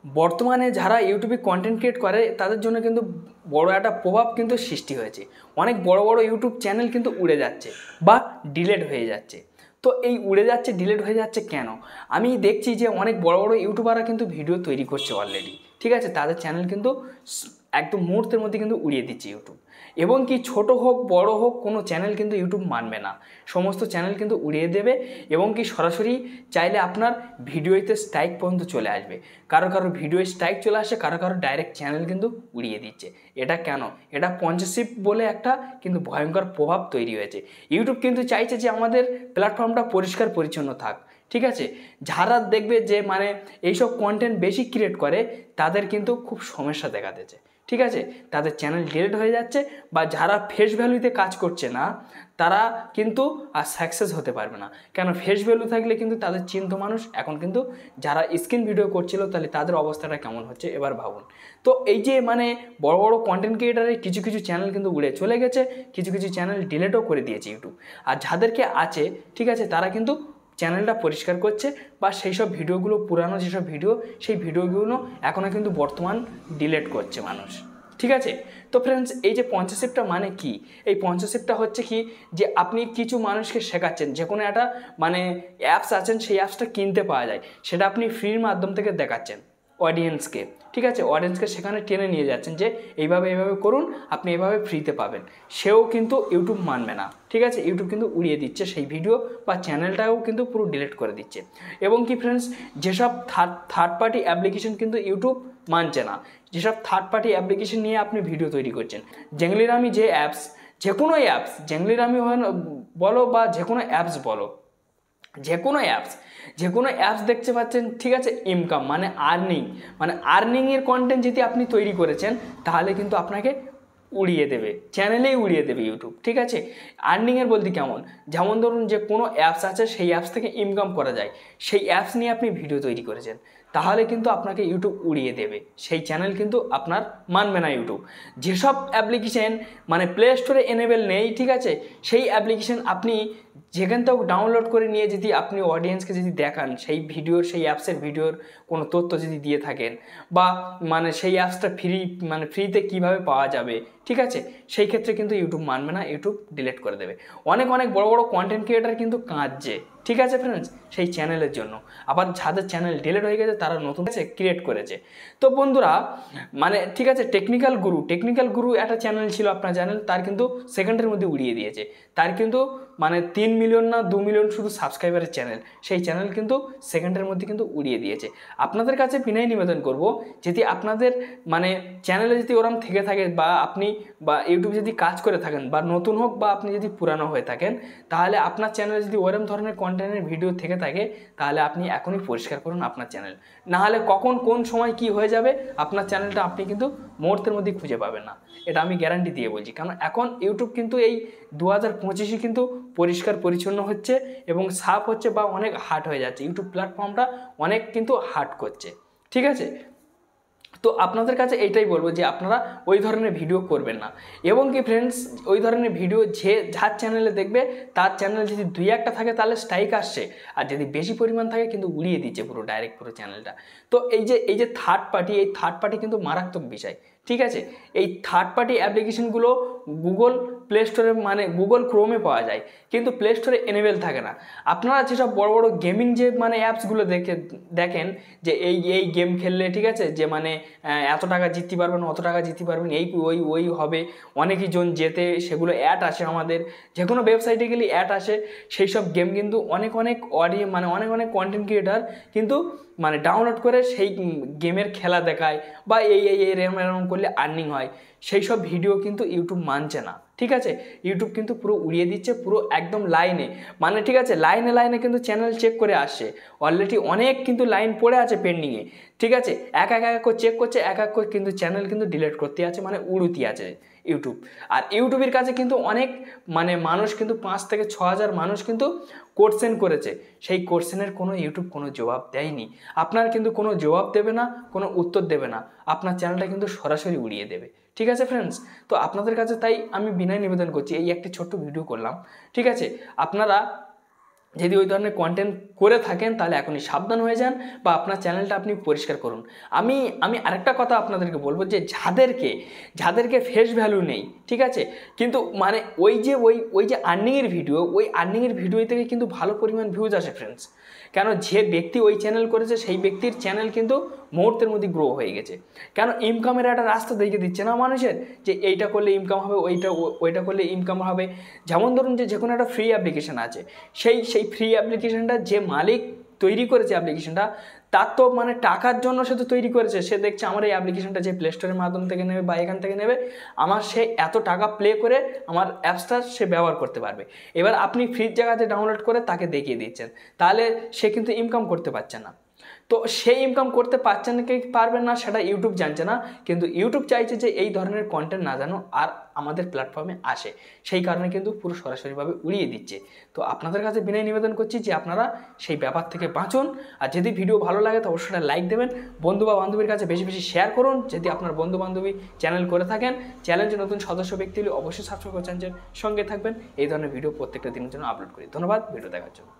বর্তমানে যারা ইউটিউবে কন্টেন্ট ক্রিয়েট করে তাদের জন্য কিন্তু বড় একটা প্রভাব কিন্তু সৃষ্টি হয়েছে। অনেক বড় বড় ইউটিউব চ্যানেল কিন্তু উড়ে যাচ্ছে বা ডিলিট হয়ে যাচ্ছে। তো এই উড়ে যাচ্ছে ডিলিট হয়ে যাচ্ছে কেন? আমি দেখছি যে অনেক বড় বড় ইউটিউবাররা কিন্তু ভিডিও তৈরি করছে অলরেডি, ঠিক আছে, তাদের চ্যানেল কিন্তু একদম মুহূর্তের মধ্যে কিন্তু উড়িয়ে দিচ্ছে ইউটিউব। এবং কি ছোট হোক বড় হোক কোনো চ্যানেল কিন্তু ইউটিউব মানবে না, সমস্ত চ্যানেল কিন্তু উড়িয়ে দেবে। এবং কি সরাসরি চাইলে আপনার ভিডিওতে স্ট্রাইক পর্যন্ত চলে আসবে। কারো কারো ভিডিও স্ট্রাইক চলে আসে, কারো কারো ডাইরেক্ট চ্যানেল কিন্তু উড়িয়ে দিচ্ছে। এটা কেন? এটা স্পন্সরশিপ বলে একটা কিন্তু ভয়ঙ্কর প্রভাব তৈরি হয়েছে। ইউটিউব কিন্তু চাইছে যে আমাদের প্ল্যাটফর্মটা পরিষ্কার পরিচ্ছন্ন থাক, ঠিক আছে। যারা দেখবে যে মানে এইসব কন্টেন্ট বেশি ক্রিয়েট করে তাদের কিন্তু খুব সমস্যা দেখা দিয়েছে, ঠিক আছে, তাদের চ্যানেল ডিলিট হয়ে যাচ্ছে। বা যারা ফেস ভ্যালুতে কাজ করছে না তারা কিন্তু আর সাকসেস হতে পারবে না। কেন? ফেস ভ্যালু থাকলে কিন্তু তাদের চিন্তা মানুষ। এখন কিন্তু যারা স্ক্রিন ভিডিও করছিল তাহলে তাদের অবস্থাটা কেমন হচ্ছে এবার ভাবুন। তো এই যে মানে বড় বড় কন্টেন্ট ক্রিয়েটারের কিছু কিছু চ্যানেল কিন্তু উড়ে চলে গেছে, কিছু কিছু চ্যানেল ডিলিটও করে দিয়েছে ইউটিউব। আর যাদেরকে আছে, ঠিক আছে, তারা কিন্তু চ্যানেলটা পরিষ্কার করছে বা সেই সব ভিডিওগুলো, পুরানো যেসব ভিডিও সেই ভিডিওগুলো এখনও কিন্তু বর্তমান ডিলিট করছে মানুষ, ঠিক আছে। তো ফ্রেন্ডস, এই যে স্পন্সরশিপটা মানে কি? এই স্পন্সরশিপটা হচ্ছে কি, যে আপনি কিছু মানুষকে শেখাচ্ছেন, যে কোনো একটা মানে অ্যাপস আছেন, সেই অ্যাপসটা কিনতে পাওয়া যায়, সেটা আপনি ফ্রির মাধ্যম থেকে দেখাচ্ছেন অডিয়েন্সকে, ঠিক আছে, অডিয়েন্সকে সেখানে টেনে নিয়ে যাচ্ছেন যে এইভাবে এইভাবে করুন, আপনি এইভাবে ফ্রিতে পাবেন। সেও কিন্তু ইউটিউব মানবে না, ঠিক আছে। ইউটিউব কিন্তু উড়িয়ে দিচ্ছে সেই ভিডিও বা চ্যানেলটাও কিন্তু পুরো ডিলিট করে দিচ্ছে। এবং কি ফ্রেন্ডস, যেসব থার্ড পার্টি অ্যাপ্লিকেশন কিন্তু ইউটিউব মানছে না। যেসব থার্ড পার্টি অ্যাপ্লিকেশন নিয়ে আপনি ভিডিও তৈরি করছেন, জেংলিরামি যে অ্যাপস, যে কোনো অ্যাপস, জেংলিরামি বলো বা যে কোনো অ্যাপস বলো, যে কোনো অ্যাপস দেখতে পাচ্ছেন, ঠিক আছে, ইনকাম মানে আর্নিংয়ের কন্টেন্ট যদি আপনি তৈরি করেছেন তাহলে কিন্তু আপনাকে উড়িয়ে দেবে, চ্যানেলেই উড়িয়ে দেবে ইউটিউব, ঠিক আছে। আর্নিংয়ের বলতে কেমন? যেমন ধরুন যে কোনো অ্যাপস আছে, সেই অ্যাপস থেকে ইনকাম করা যায়, সেই অ্যাপস নিয়ে আপনি ভিডিও তৈরি করেছেন, তাহলে কিন্তু আপনাকে ইউটিউব উড়িয়ে দেবে, সেই চ্যানেল কিন্তু আপনার মানবে না ইউটিউব। যেসব অ্যাপ্লিকেশন মানে প্লে স্টোরে এনেবেল নেই, ঠিক আছে, সেই অ্যাপ্লিকেশন আপনি যেখান থেকে ডাউনলোড করে নিয়ে যদি আপনি অডিয়েন্সকে যদি দেখান, সেই ভিডিওর, সেই অ্যাপসের ভিডিওর কোনো তথ্য যদি দিয়ে থাকেন, বা মানে সেই অ্যাপসটা ফ্রিতে কীভাবে পাওয়া যাবে, ঠিক আছে, সেই ক্ষেত্রে কিন্তু ইউটিউব মানবে না, ইউটিউব ডিলিট করে দেবে। অনেক বড় বড় কন্টেন্ট ক্রিয়েটার কিন্তু কাঁদছে, ঠিক আছে ফ্রেন্ডস, সেই চ্যানেলের জন্য। আবার যাদের চ্যানেল ডিলিট হয়ে গেছে তারা নতুন ক্রিয়েট করেছে। তো বন্ধুরা, মানে ঠিক আছে, টেকনিক্যাল গুরু একটা চ্যানেল ছিল, আপনার চ্যানেল, তার কিন্তু সেকেন্ডের মধ্যে উড়িয়ে দিয়েছে। তার কিন্তু মানে 3 মিলিয়ন না 2 মিলিয়ন শুধু সাবস্ক্রাইবারের চ্যানেল, সেই চ্যানেল কিন্তু সেকেন্ডের মধ্যে কিন্তু উড়িয়ে দিয়েছে। আপনাদের কাছে বিনয় নিবেদন করব, যদি আপনাদের মানে চ্যানেলে যদি ওরম থেকে থাকে, বা আপনি বা ইউটিউব যদি কাজ করে থাকেন, বা নতুন হোক বা আপনি যদি পুরানো হয়ে থাকেন, তাহলে আপনার চ্যানেলে যদি ওরম ধরনের কন্টেন্টের ভিডিও থেকে থাকে, তাহলে আপনি এখনই পরিষ্কার করুন আপনার চ্যানেল। না হলে কখন কোন সময় কি হয়ে যাবে আপনার চ্যানেলটা আপনি কিন্তু মুহূর্তের মধ্যে খুঁজে পাবেন না, এটা আমি গ্যারান্টি দিয়ে বলছি। কারণ এখন ইউটিউব কিন্তু এই 2025 কিন্তু পরিষ্কার পরিচ্ছন্ন হচ্ছে এবং সাফ হচ্ছে, বা অনেক হার্ড হয়ে যাচ্ছে, ইউটিউব প্ল্যাটফর্মটা অনেক কিন্তু হার্ড করছে, ঠিক আছে। তো আপনাদের কাছে এইটাই বলবো যে আপনারা ওই ধরনের ভিডিও করবেন না। এবং কি ফ্রেন্ডস, ওই ধরনের ভিডিও যার চ্যানেলে দেখবে, তার চ্যানেলে যদি 2-1টা থাকে তাহলে স্ট্রাইক আসছে, আর যদি বেশি পরিমাণ থাকে কিন্তু উড়িয়ে দিচ্ছে পুরো ডাইরেক্ট পুরো চ্যানেলটা। তো এই যে থার্ড পার্টি কিন্তু মারাত্মক বিষয়, ঠিক আছে। এই থার্ড পার্টি অ্যাপ্লিকেশনগুলো গুগল প্লে স্টোরে মানে গুগল ক্রোমে পাওয়া যায়, কিন্তু প্লে স্টোরে এনেবেল থাকে না। আপনারা যেসব বড় বড় গেমিং যে মানে অ্যাপসগুলো দেখেন যে এই গেম খেললে, ঠিক আছে, যে মানে এত টাকা জিততে পারবেন, অত টাকা জিততে পারবেন, এই ওই হবে, অনেকই জন জেতে, সেগুলো অ্যাড আসে আমাদের, যে কোনো ওয়েবসাইটে গেলে অ্যাড আসে। সেই সব গেম কিন্তু অনেক মানে অনেক কন্টেন্ট ক্রিয়েটার কিন্তু মানে ডাউনলোড করে সেই গেমের খেলা দেখায়, বা এরম করলে আর্নিং হয়, সেই সব ভিডিও কিন্তু ইউটিউব মানছে না, ঠিক আছে। ইউটিউব কিন্তু পুরো উড়িয়ে দিচ্ছে, পুরো একদম লাইনে, মানে ঠিক আছে, লাইনে কিন্তু চ্যানেল চেক করে আসছে, অলরেডি অনেক কিন্তু লাইন পড়ে আছে পেন্ডিংয়ে, ঠিক আছে, এক করে চেক করছে, এক করে কিন্তু চ্যানেল কিন্তু ডিলিট করতে আছে, মানে উড়ুতি আছে ইউটিউব। আর ইউটিউবের কাছে কিন্তু অনেক মানে মানুষ কিন্তু 5 থেকে 6 হাজার মানুষ কিন্তু কোশ্চেন করেছে, সেই কোশ্চেনের কোনো ইউটিউব কোনো জবাব দেয়নি। আপনার কিন্তু কোনো জবাব দেবে না, কোনো উত্তর দেবে না, আপনার চ্যানেলটা কিন্তু সরাসরি উড়িয়ে দেবে, ঠিক আছে ফ্রেন্ডস। তো আপনাদের কাছে তাই আমি বিনয় নিবেদন করছি, এই একটি ছোট্ট ভিডিও করলাম, ঠিক আছে। আপনারা যদি ওই ধরনের কন্টেন্ট করে থাকেন তাহলে এখনই সাবধান হয়ে যান বা আপনার চ্যানেলটা আপনি পরিষ্কার করুন। আমি আরেকটা কথা আপনাদেরকে বলবো যে যাদেরকে ফেস ভ্যালু নেই, ঠিক আছে, কিন্তু মানে ওই যে আর্নিংয়ের ভিডিও, ওই আর্নিংয়ের ভিডিও থেকে কিন্তু ভালো পরিমাণ ভিউজ আসে ফ্রেন্ডস। কেন, যে ব্যক্তি ওই চ্যানেল করেছে সেই ব্যক্তির চ্যানেল কিন্তু মুহূর্তের মধ্যে গ্রো হয়ে গেছে। কেন, ইনকামের একটা রাস্তা দেখে দিচ্ছে না মানুষের, যে এইটা করলে ইনকাম হবে, ওইটা করলে ইনকাম হবে। যেমন ধরুন যে কোনো একটা ফ্রি অ্যাপ্লিকেশান আছে, সেই ফ্রি অ্যাপ্লিকেশানটা যে মালিক তৈরি করেছে অ্যাপ্লিকেশানটা, তার তো মানে টাকার জন্য সে তো তৈরি করেছে। সে দেখছে আমার এই অ্যাপ্লিকেশানটা যে প্লে স্টোরের মাধ্যম থেকে নেবে বা এখান থেকে নেবে, আমার সে এত টাকা প্লে করে আমার অ্যাপসটা সে ব্যবহার করতে পারবে। এবার আপনি ফ্রির জায়গাতে ডাউনলোড করে তাকে দেখিয়ে দিচ্ছেন, তাহলে সে কিন্তু ইনকাম করতে পারছে না। তো সেই ইনকাম করতে পারছেন কি পারবেন না সেটা ইউটিউব জানছে না, কিন্তু ইউটিউব চাইছে যে এই ধরনের কন্টেন্ট না যেন আর আমাদের প্ল্যাটফর্মে আসে, সেই কারণে কিন্তু পুরো সরাসরিভাবে উড়িয়ে দিচ্ছে। তো আপনাদের কাছে বিনয় নিবেদন করছি যে আপনারা সেই ব্যাপার থেকে বাঁচুন। আর যদি ভিডিও ভালো লাগে তো অবশ্যই লাইক দেবেন, বন্ধু বা বান্ধবীর কাছে বেশি বেশি শেয়ার করুন। যদি আপনার বন্ধু বান্ধবী চ্যানেল করে থাকেন, চ্যানেলের নতুন সদস্য ব্যক্তি হলে অবশ্যই সাবস্ক্রাইব করে চ্যানেলের সঙ্গে থাকবেন। এই ধরনের ভিডিও প্রত্যেকটা দিনের জন্য আপলোড করি। ধন্যবাদ ভিডিও দেখার জন্য।